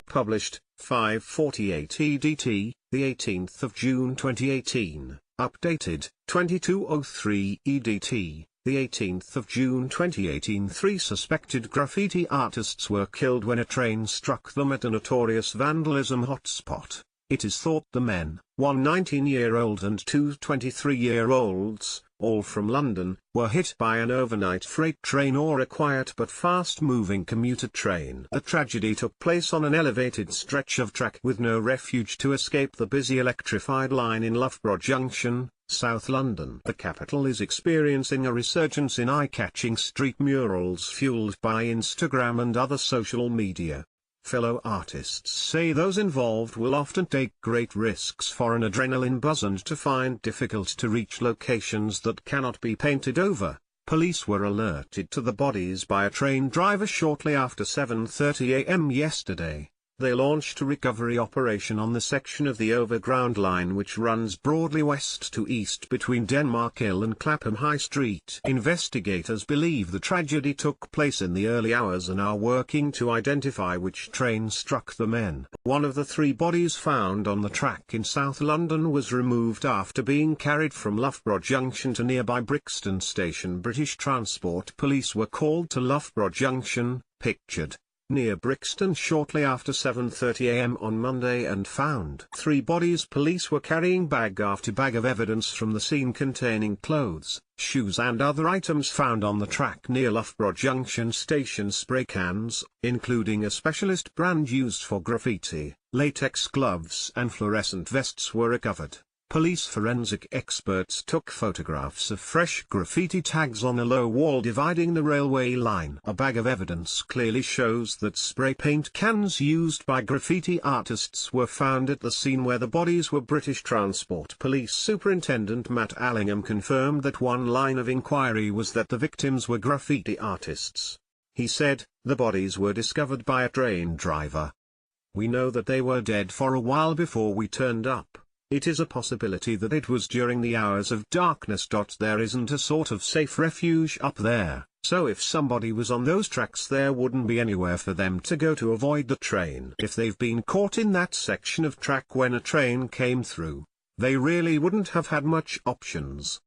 published, 5:48 EDT, the 18th of June 2018, updated, 22:03 EDT, the 18th of June 2018. 3 suspected graffiti artists were killed when a train struck them at a notorious vandalism hotspot. It is thought the men, one 19-year-old and two 23-year-olds, all from London, were hit by an overnight freight train or a quiet but fast-moving commuter train. The tragedy took place on an elevated stretch of track with no refuge to escape the busy electrified line in Loughborough Junction, South London. The capital is experiencing a resurgence in eye-catching street murals fueled by Instagram and other social media. Fellow artists say those involved will often take great risks for an adrenaline buzz and to find difficult-to-reach locations that cannot be painted over. Police were alerted to the bodies by a train driver shortly after 7:30 a.m. yesterday. They launched a recovery operation on the section of the overground line which runs broadly west to east between Denmark Hill and Clapham High Street. Investigators believe the tragedy took place in the early hours and are working to identify which train struck the men. One of the 3 bodies found on the track in South London was removed after being carried from Loughborough Junction to nearby Brixton Station. British Transport Police were called to Loughborough Junction, pictured near Brixton shortly after 7:30 a.m. on Monday and found 3 bodies. Police were carrying bag after bag of evidence from the scene containing clothes, shoes and other items found on the track near Loughborough Junction Station. Spray cans, including a specialist brand used for graffiti, latex gloves and fluorescent vests were recovered. Police forensic experts took photographs of fresh graffiti tags on a low wall dividing the railway line. A bag of evidence clearly shows that spray paint cans used by graffiti artists were found at the scene where the bodies were. British Transport Police Superintendent Matt Allingham confirmed that one line of inquiry was that the victims were graffiti artists. He said, "The bodies were discovered by a train driver. We know that they were dead for a while before we turned up. It is a possibility that it was during the hours of darkness. There isn't a sort of safe refuge up there, so if somebody was on those tracks there wouldn't be anywhere for them to go to avoid the train. If they've been caught in that section of track when a train came through, they really wouldn't have had much options."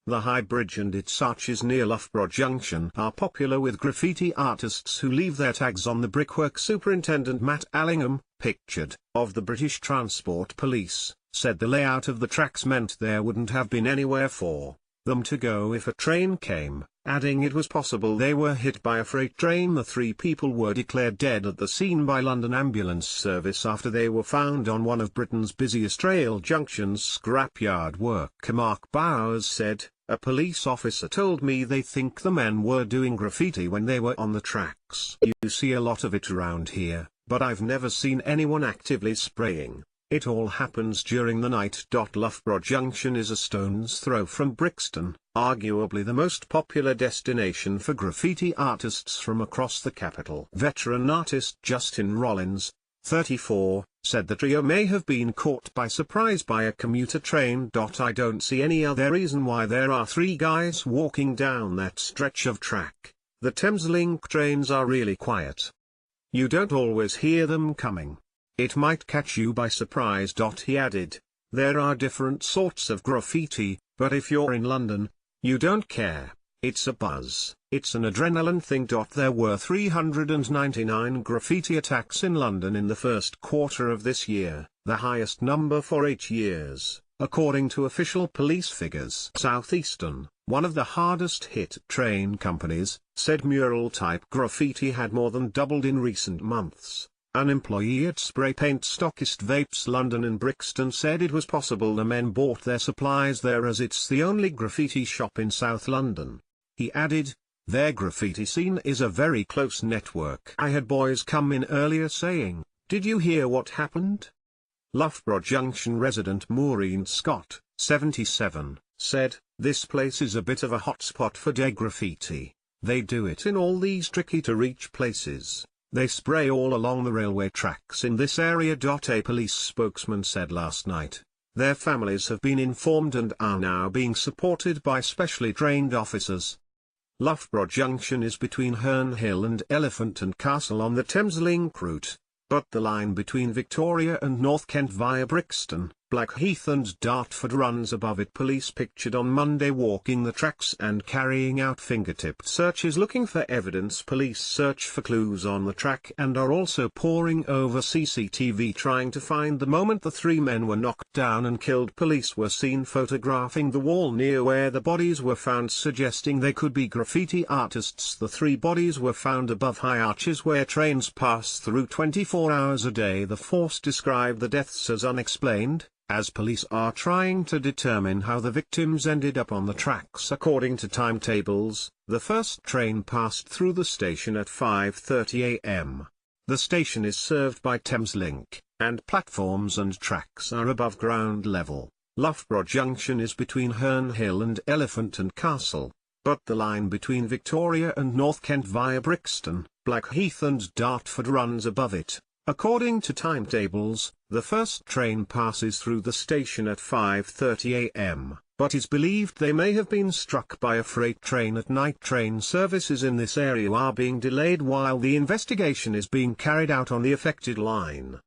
The High Bridge and its arches near Loughborough Junction are popular with graffiti artists who leave their tags on the brickwork. Superintendent Matt Allingham, pictured, of the British Transport Police, said the layout of the tracks meant there wouldn't have been anywhere for them to go if a train came, adding it was possible they were hit by a freight train. The 3 people were declared dead at the scene by London Ambulance Service after they were found on one of Britain's busiest rail junctions. Scrapyard worker Mark Bowers said, "A police officer told me they think the men were doing graffiti when they were on the tracks. You see a lot of it around here, but I've never seen anyone actively spraying. It all happens during the night." Loughborough Junction is a stone's throw from Brixton, arguably the most popular destination for graffiti artists from across the capital. Veteran artist Justin Rollins, 34, said the trio may have been caught by surprise by a commuter train. "I don't see any other reason why there are 3 guys walking down that stretch of track. The Thameslink trains are really quiet. You don't always hear them coming. It might catch you by surprise." He added, "There are different sorts of graffiti, but if you're in London, you don't care. It's a buzz, it's an adrenaline thing." There were 399 graffiti attacks in London in the first quarter of this year, the highest number for 8 years, according to official police figures. Southeastern, one of the hardest hit train companies, said mural-type graffiti had more than doubled in recent months. An employee at Spray Paint Stockist Vapes London in Brixton said it was possible the men bought their supplies there as it's the only graffiti shop in South London. He added, "Their graffiti scene is a very close network. I had boys come in earlier saying, 'Did you hear what happened?'" Loughborough Junction resident Maureen Scott, 77, said, "This place is a bit of a hotspot for day graffiti. They do it in all these tricky-to-reach places. They spray all along the railway tracks in this area." A police spokesman said last night, "Their families have been informed and are now being supported by specially trained officers." Loughborough Junction is between Herne Hill and Elephant and Castle on the Thameslink route. but the line between Victoria and North Kent via Brixton, Blackheath and Dartford runs above it. Police pictured on Monday walking the tracks and carrying out fingertip searches looking for evidence. Police search for clues on the track and are also poring over CCTV trying to find the moment the three men were knocked down and killed. Police were seen photographing the wall near where the bodies were found, suggesting they could be graffiti artists. The three bodies were found above high arches where trains pass through 24 hours a day. The force described the deaths as unexplained, as police are trying to determine how the victims ended up on the tracks. According to timetables, the first train passed through the station at 5:30 am. The station is served by Thameslink, and platforms and tracks are above ground level. Loughborough Junction is between Herne Hill and Elephant and Castle, but the line between Victoria and North Kent via Brixton, Blackheath and Dartford runs above it. According to timetables, the first train passes through the station at 5:30 am, but it's believed they may have been struck by a freight train at night. Train services in this area are being delayed while the investigation is being carried out on the affected line.